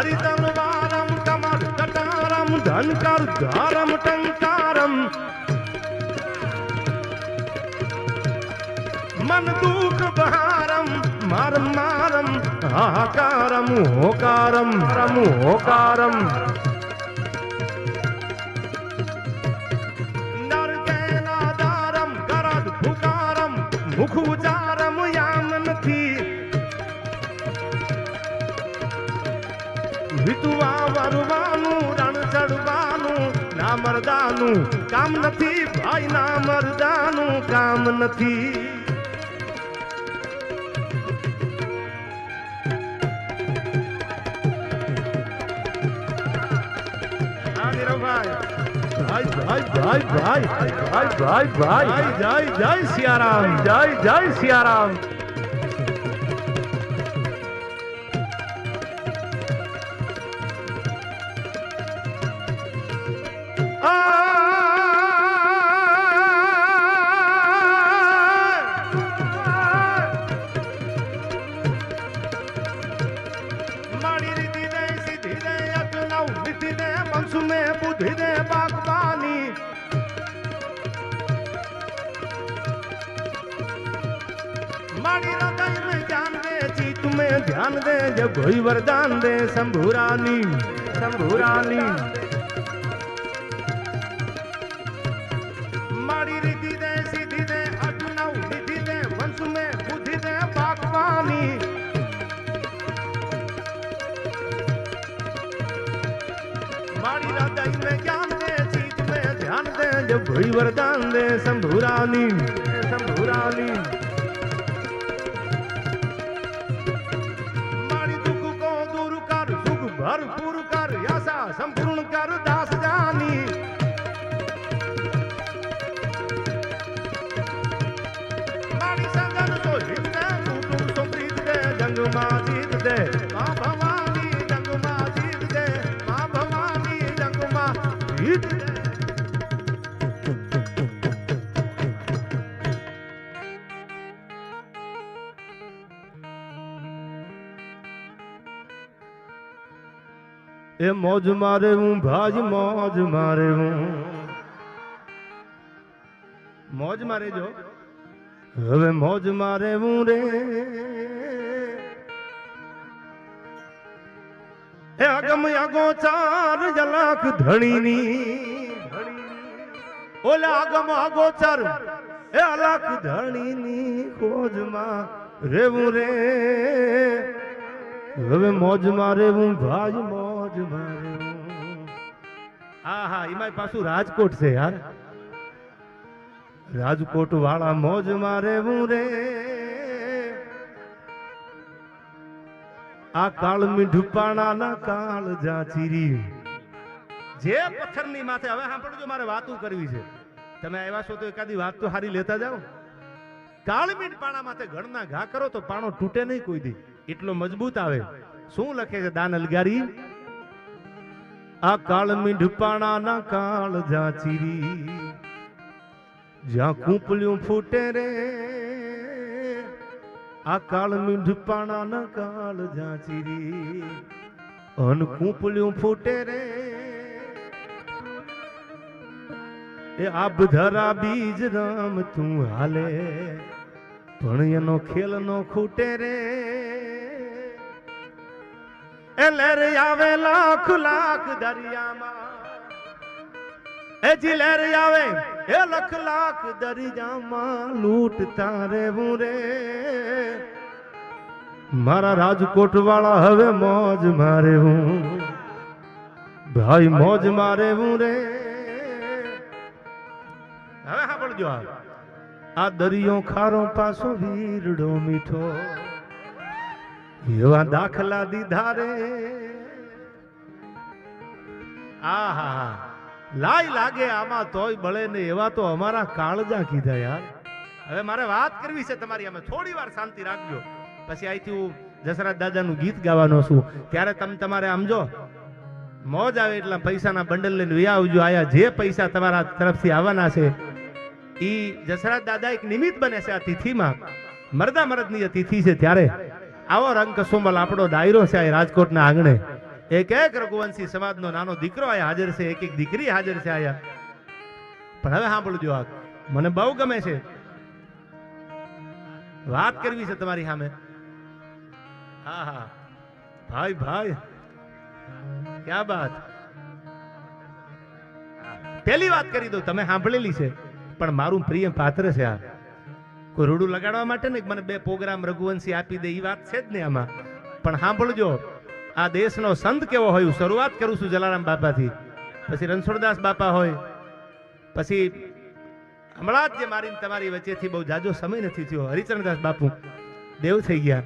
धारी तलवारम कमर कटारम धनकर धारम टंकारम मन दुख बहारम मारम मारम हाहाकारम होकारम रम होकारम नरकेनादारम गरद फुकारम मुख उचारम यामन थी વિતુવા વરવાનું રણ ચડવાનું ના મરદાનું કામ નથી ભાઈ ના મરદાનું કામ નથી જય સિયારામ જય સિયારામ बुद्धि दे बागबानी मारी हृदय में ज्ञान दे चित में ध्यान दे जब कोई वरदान दे शंभुरानी शंभुरानी मारी रिद्धि दे सिद्धि दे अग्नौ निधि दे वंश में बुद्धि दे बागबानी मारी हृदय में ज्ञान दे चित में ध्यान दे जब कोई वरदान दे शंभुरानी शंभुरानी मारी दुख को दूर कर सुख भरपूर कर आशा संपूर्ण कर दास जानी मारी सजन तो हित दे कुटुंब सो प्रीत दे जंग मां जीत दे मां भवानी जंग मां जीत दे मां भवानी जंग मां जीत दे ए मौज मारे हूँ भाज मौज मारे हूँ मौज मारे जो हवे मौज मारे हूँ रे ए अगम अगो चार जलाक धणीनी ओला अगम अगो चार ए अलाक धणीनी खोज मा रेवू रे हवे मौज मारे हूँ भाज मौज मारे हूँ हाँ हाँ इमाय पासू राजकोट से यार राजकोट वाला मौज मारे हूँ रे आ काल में ढुपाणा ना काल जाचीरी जे पत्थर नी माथे हवे सांभळજો मारे वातू करवी छे તમે આવ્યા છો તો એકાદી વાત તો હારી લેતા જાઓ કાળ મીંડ પાણા માથે ઘડના ઘા કરો તો પાણો તૂટે નહીં કોઈ દી એટલો મજબૂત આવે શું લખે છે દાન અલગારી આ કાળ મીંડ પાણા ના કાળ જાચીરી જ્યાં કૂંપલ્યું ફૂટે રે આ કાળ મીંડ પાણા ના કાળ જાચીરી અન કૂંપલ્યું ફૂટે રે એ આબ ધરા બીજ રામ તું હાલે પણ એનો ખેલ નો ખૂટે રે એ લહેર આવે લાખ લાખ દરિયામાં એ જી લહેર આવે એ લખ લાખ દરિયામાં લૂટતા રહેવું રે મારા રાજકોટ વાળા હવે મોજ મારે હું ભાઈ મોજ મારે હું રે હવે સાંભળજો આ દરિયો ખારો પાછો વીરડો મીઠો એવા દાખલા દીધા રે આહા લાઈ લાગે આમાં તોય બળે ને એવા તો અમારા કાળજા કીધા યાર હવે મારે વાત કરવી છે તમારી અમે થોડી વાર શાંતિ રાખજો પછી અહીંથી હું જસરાજ દાદાનું ગીત ગાવાનો છું ત્યારે તમે તમારે આમ જો મોજ આવે એટલા પૈસાના બંડલ લઈને વ્યા આવજો આયા જે પૈસા તમારા તરફથી આવવાના છે ઈ જસરાજ દાદા એક નિમિત્ત બને છે આ તિથિમાં મરદા મરદની તિથિ છે ત્યારે આવો રંગ કસુંબલ આપણો ડાયરો છે આ રાજકોટના આંગણે એક એક રઘુવંશી સમાજનો નાનો દીકરો આયા હાજર છે, એક એક દીકરી હાજર છે આયા. પણ હવે સાંભળજો, આ મને બહુ ગમે છે, વાત કરવી છે તમારી સામે. હા હા ભાઈ ભાઈ, ક્યાં બાત. પહેલી વાત કરી દો, તમે સાંભળેલી છે, પણ મારું પ્રિય પાત્ર છે આ. કોઈ રૂડું લગાડવા માટે ને મને 2 પ્રોગ્રામ રઘુવંશી આપી દે એ વાત છે જ ને આમાં. પણ સાંભળજો, આ દેશનો સંત કેવો હોય. શરૂઆત કરું છું જલારામ બાપાથી, પછી રણછોડદાસ બાપા હોય, પછી હમણાં જ જે મારી તમારી વચ્ચેથી બહુ જાજો સમય નથી થયો હરિચરણદાસ બાપુ દેવ થઈ ગયા.